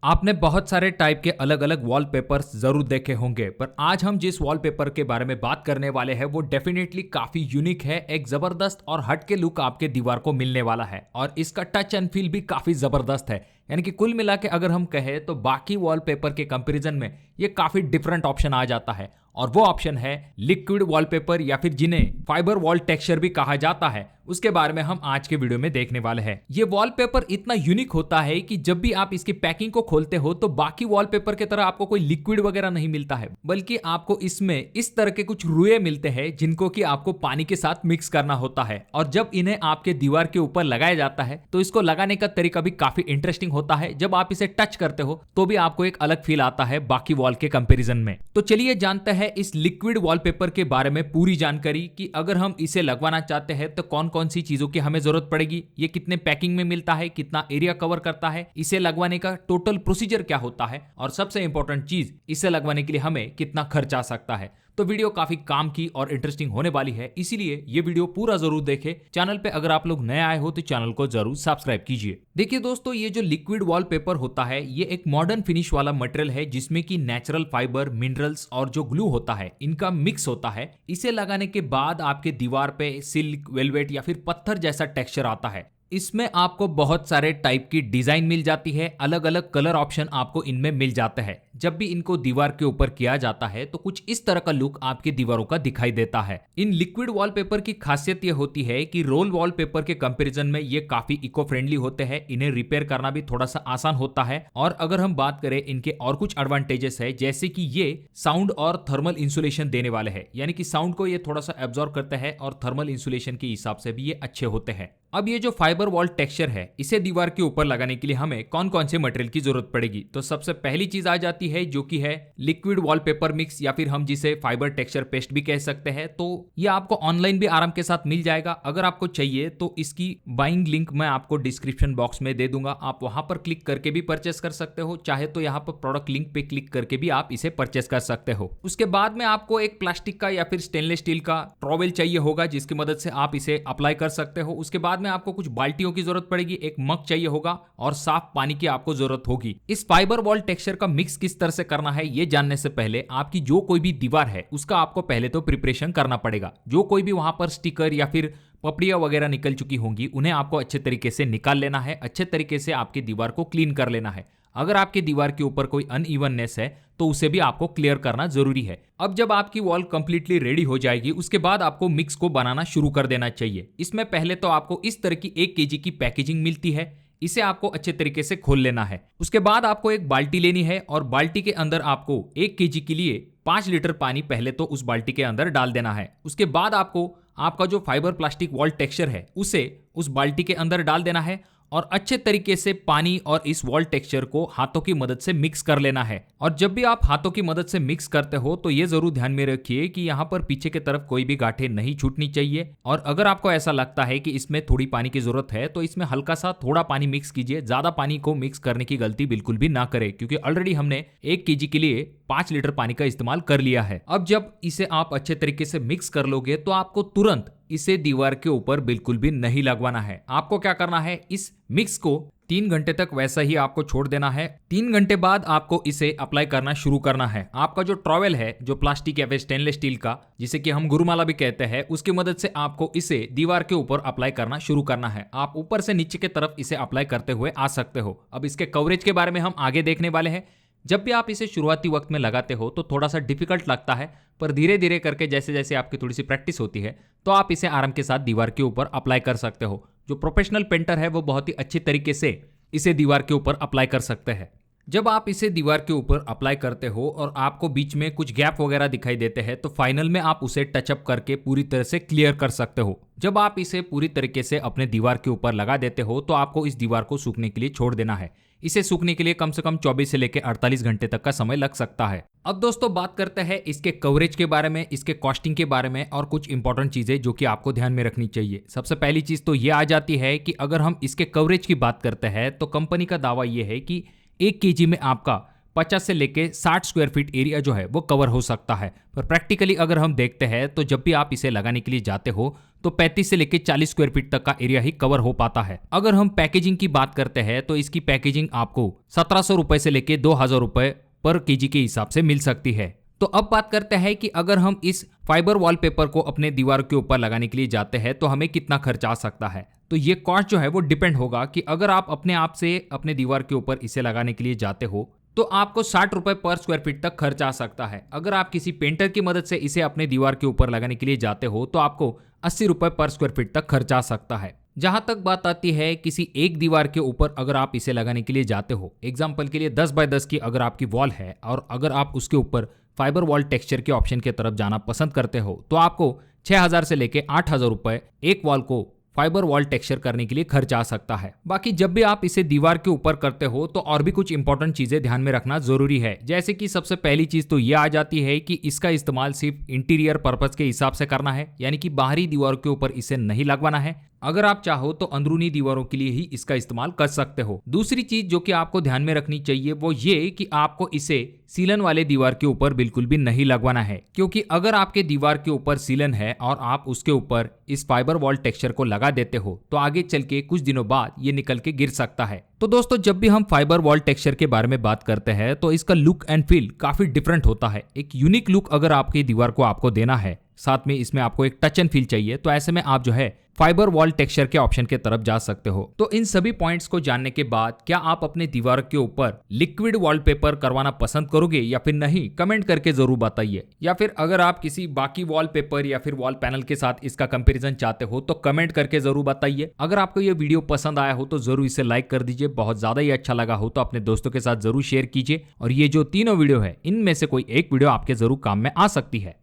आपने बहुत सारे टाइप के अलग अलग वॉलपेपर्स जरूर देखे होंगे, पर आज हम जिस वॉलपेपर के बारे में बात करने वाले हैं वो डेफिनेटली काफी यूनिक है। एक जबरदस्त और हटके लुक आपके दीवार को मिलने वाला है और इसका टच एंड फील भी काफी जबरदस्त है। यानी कि कुल मिला के अगर हम कहें तो बाकी वॉलपेपर के कंपैरिजन में ये काफी डिफरेंट ऑप्शन आ जाता है और वो ऑप्शन है लिक्विड वॉलपेपर या फिर जिन्हें फाइबर वॉल टेक्सचर भी कहा जाता है। उसके बारे में हम आज के वीडियो में देखने वाले हैं। ये वॉलपेपर इतना यूनिक होता है कि जब भी आप इसकी पैकिंग को खोलते हो तो बाकी वॉलपेपर की तरह आपको कोई लिक्विड वगैरह नहीं मिलता है, बल्कि आपको इसमें इस तरह के कुछ रुए मिलते हैं जिनको कि आपको पानी के साथ मिक्स करना होता है। और जब इन्हें आपके दीवार के ऊपर लगाया जाता है तो इसको लगाने का तरीका भी काफी इंटरेस्टिंग होता है। जब आप इसे टच करते हो तो भी आपको एक अलग फील आता है बाकी वॉल के कंपैरिजन में। तो चलिए जानते हैं इस लिक्विड वॉलपेपर के बारे में पूरी जानकारी कि अगर हम इसे लगवाना चाहते हैं तो कौन कौन सी चीजों की हमें जरूरत पड़ेगी, ये कितने पैकिंग में मिलता है, कितना एरिया कवर करता है, इसे लगवाने का टोटल प्रोसीजर क्या होता है और सबसे इंपॉर्टेंट चीज, इसे लगवाने के लिए हमें कितना खर्च आ सकता है। तो वीडियो काफी काम की और इंटरेस्टिंग होने वाली है, इसीलिए ये वीडियो पूरा जरूर देखें। चैनल पे अगर आप लोग नए आए हो तो चैनल को जरूर सब्सक्राइब कीजिए। देखिए दोस्तों, ये जो लिक्विड वॉलपेपर होता है ये एक मॉडर्न फिनिश वाला मटेरियल है जिसमें कि नेचुरल फाइबर, मिनरल्स और जो ग्लू होता है इनका मिक्स होता है। इसे लगाने के बाद आपके दीवार पे सिल्क, वेलवेट या फिर पत्थर जैसा टेक्सचर आता है। इसमें आपको बहुत सारे टाइप की डिजाइन मिल जाती है, अलग अलग कलर ऑप्शन आपको इनमें मिल जाते हैं। जब भी इनको दीवार के ऊपर किया जाता है तो कुछ इस तरह का लुक आपकी दीवारों का दिखाई देता है। इन लिक्विड वॉलपेपर की खासियत ये होती है कि रोल वॉलपेपर के कंपैरिजन में ये काफी इको फ्रेंडली होते हैं, इन्हें रिपेयर करना भी थोड़ा सा आसान होता है। और अगर हम बात करें इनके और कुछ एडवांटेजेस है, जैसे कि ये साउंड और थर्मल इंसुलेशन देने वाले हैं, यानी कि साउंड को ये थोड़ा सा एब्जॉर्ब करते हैं और थर्मल इंसुलेशन के हिसाब से भी ये अच्छे होते हैं। अब ये जो फाइबर वॉल टेक्सचर है इसे दीवार के ऊपर लगाने के लिए हमें कौन कौन से मटेरियल की जरूरत पड़ेगी, तो सबसे पहली चीज आ जाती है जो कि है लिक्विड वॉलपेपर मिक्स या फिर हम जिसे फाइबर टेक्सचर पेस्ट भी कह सकते हैं। तो ये आपको ऑनलाइन भी आराम के साथ मिल जाएगा। अगर आपको चाहिए तो इसकी बाइंग लिंक मैं आपको डिस्क्रिप्शन बॉक्स में दे दूंगा, आप वहां पर क्लिक करके भी परचेस कर सकते हो, चाहे तो यहाँ पर प्रोडक्ट लिंक पे क्लिक करके भी आप इसे परचेस कर सकते हो। उसके बाद में आपको एक प्लास्टिक का या फिर स्टेनलेस स्टील का ट्रॉवेल चाहिए होगा जिसकी मदद से आप इसे अप्लाई कर सकते हो। उसके बाद में आपको कुछ बाल्टियों की जरूरत पड़ेगी, एक मग चाहिए होगा और साफ पानी की आपको जरूरत होगी। इस फाइबर वॉल टेक्सचर का मिक्स किस तरह से करना है ये जानने से पहले आपकी जो कोई भी दीवार है उसका आपको पहले तो प्रिपरेशन करना पड़ेगा। जो कोई भी वहां पर स्टिकर या फिर पपड़ियां वगैरह निकल चुकी होंगी उन्हें आपको अच्छे तरीके से निकाल लेना है, अच्छे तरीके से आपकी दीवार को क्लीन कर लेना है। अगर आपके दीवार के ऊपर कोई अनइवननेस है तो उसे भी आपको क्लियर करना जरूरी है। अब जब आपकी वॉल कंप्लीटली रेडी हो जाएगी उसके बाद आपको मिक्स को बनाना शुरू कर देना चाहिए। इसमें पहले तो आपको इस तरह की 1 केजी की पैकेजिंग मिलती है, इसे आपको अच्छे तरीके से खोल लेना है। उसके बाद आपको एक बाल्टी लेनी है और बाल्टी के अंदर आपको 1 केजी के लिए 5 लीटर पानी पहले तो उस बाल्टी के अंदर डाल देना है। उसके बाद आपको आपका जो फाइबर प्लास्टिक वॉल टेक्सचर है उसे उस बाल्टी के अंदर डाल देना है और अच्छे तरीके से पानी और इस वॉल टेक्सचर को हाथों की मदद से मिक्स कर लेना है। और जब भी आप हाथों की मदद से मिक्स करते हो तो ये जरूर ध्यान में रखिए कि यहाँ पर पीछे की तरफ कोई भी गांठें नहीं छूटनी चाहिए। और अगर आपको ऐसा लगता है कि इसमें थोड़ी पानी की जरूरत है तो इसमें हल्का सा थोड़ा पानी मिक्स कीजिए, ज्यादा पानी को मिक्स करने की गलती बिल्कुल भी ना करें क्योंकि ऑलरेडी हमने 1 केजी के लिए 5 लीटर पानी का इस्तेमाल कर लिया है। अब जब इसे आप अच्छे तरीके से मिक्स कर लोगे तो आपको तुरंत इसे दीवार के ऊपर बिल्कुल भी नहीं लगवाना है। आपको क्या करना है, इस मिक्स को 3 घंटे तक वैसा ही आपको छोड़ देना है। 3 घंटे बाद आपको इसे अप्लाई करना शुरू करना है। आपका जो ट्रॉवेल है, जो प्लास्टिक या फिर स्टेनलेस स्टील का जिसे कि हम गुरुमाला भी कहते हैं, उसकी मदद से आपको इसे दीवार के ऊपर अप्लाई करना शुरू करना है। आप ऊपर से नीचे की तरफ इसे अप्लाई करते हुए आ सकते हो। अब इसके कवरेज के बारे में हम आगे देखने वाले हैं। जब भी आप इसे शुरुआती वक्त में लगाते हो तो थोड़ा सा डिफिकल्ट लगता है, पर धीरे धीरे करके जैसे जैसे आपकी थोड़ी सी प्रैक्टिस होती है तो आप इसे आराम के साथ दीवार के ऊपर अप्लाई कर सकते हो। जो प्रोफेशनल पेंटर है वो बहुत ही अच्छी तरीके से इसे दीवार के ऊपर अप्लाई कर सकते हैं। जब आप इसे दीवार के ऊपर अप्लाई करते हो और आपको बीच में कुछ गैप वगैरह दिखाई देते हैं तो फाइनल में आप उसे टचअप करके पूरी तरह से क्लियर कर सकते हो। जब आप इसे पूरी तरीके से अपने दीवार के ऊपर लगा देते हो तो आपको इस दीवार को सूखने के लिए छोड़ देना है। इसे सूखने के लिए कम से कम 24 से लेकर 48 घंटे तक का समय लग सकता है। अब दोस्तों बात करते हैं इसके कवरेज के बारे में, इसके कॉस्टिंग के बारे में और कुछ इंपॉर्टेंट चीजें जो कि आपको ध्यान में रखनी चाहिए। सबसे पहली चीज तो ये आ जाती है कि अगर हम इसके कवरेज की बात करते हैं तो कंपनी का दावा ये है कि 1 केजी में आपका 50 से लेके 60 स्क्वायर फीट एरिया जो है वो कवर हो सकता है। पर प्रैक्टिकली अगर हम देखते हैं तो जब भी आप इसे लगाने के लिए जाते हो तो 35 से लेके 40 स्क्वायर फीट तक का एरिया ही कवर हो पाता है। अगर हम पैकेजिंग की बात करते हैं तो इसकी पैकेजिंग आपको 1700 रुपए से लेके 2000 रुपए पर केजी के हिसाब से मिल सकती है। तो अब बात करते हैं कि अगर हम इस फाइबर वॉलपेपर को अपने दीवार के ऊपर लगाने के लिए जाते हैं तो हमें कितना खर्च आ सकता है। तो ये कॉस्ट जो है वो डिपेंड होगा कि अगर आप अपने आप से अपने दीवार के ऊपर इसे लगाने के लिए जाते हो तो आपको 60 रुपए पर स्क्वायर फीट तक खर्च आ सकता है। अगर आप किसी पेंटर की मदद से इसे अपने दीवार के ऊपर लगाने के लिए जाते हो तो आपको 80 रुपए पर स्क्वायर फीट तक खर्च आ सकता है। जहां तक बात आती है किसी एक दीवार के ऊपर अगर आप इसे लगाने के लिए जाते हो, एग्जाम्पल के लिए 10 बाय 10 की अगर आपकी वॉल है और अगर आप उसके ऊपर फाइबर वॉल टेक्सचर के ऑप्शन की तरफ जाना पसंद करते हो तो आपको 6000 से लेके 8000 रुपए एक वॉल को फाइबर वॉल टेक्सचर करने के लिए खर्च आ सकता है। बाकी जब भी आप इसे दीवार के ऊपर करते हो तो और भी कुछ इंपॉर्टेंट चीजें ध्यान में रखना जरूरी है। जैसे कि सबसे पहली चीज तो ये आ जाती है कि इसका इस्तेमाल सिर्फ इंटीरियर पर्पस के हिसाब से करना है, यानी कि बाहरी दीवार के ऊपर इसे नहीं लगवाना है। अगर आप चाहो तो अंदरूनी दीवारों के लिए ही इसका इस्तेमाल कर सकते हो। दूसरी चीज जो कि आपको ध्यान में रखनी चाहिए वो ये कि आपको इसे सीलन वाले दीवार के ऊपर बिल्कुल भी नहीं लगवाना है, क्योंकि अगर आपके दीवार के ऊपर सीलन है और आप उसके ऊपर इस फाइबर वॉल टेक्सचर को लगा देते हो तो आगे चल के कुछ दिनों बाद ये निकल के गिर सकता है। तो दोस्तों जब भी हम फाइबर वॉल टेक्सचर के बारे में बात करते हैं तो इसका लुक एंड फील काफी डिफरेंट होता है। एक यूनिक लुक अगर आपकी दीवार को आपको देना है, साथ में इसमें आपको एक टच एंड फील चाहिए, तो ऐसे में आप जो है फाइबर वॉल टेक्सचर के ऑप्शन के तरफ जा सकते हो। तो इन सभी पॉइंट्स को जानने के बाद क्या आप अपने दीवार के ऊपर लिक्विड वॉलपेपर करवाना पसंद करोगे या फिर नहीं, कमेंट करके जरूर बताइए। या फिर अगर आप किसी बाकी वॉलपेपर या फिर वॉल पैनल के साथ इसका कंपैरिजन चाहते हो तो कमेंट करके जरूर बताइए। अगर आपको ये वीडियो पसंद आया हो तो जरूर इसे लाइक कर दीजिए। बहुत ज्यादा ही अच्छा लगा हो तो अपने दोस्तों के साथ जरूर शेयर कीजिए। और ये जो तीनों वीडियो है इनमें से कोई एक वीडियो आपके जरूर काम में आ सकती है।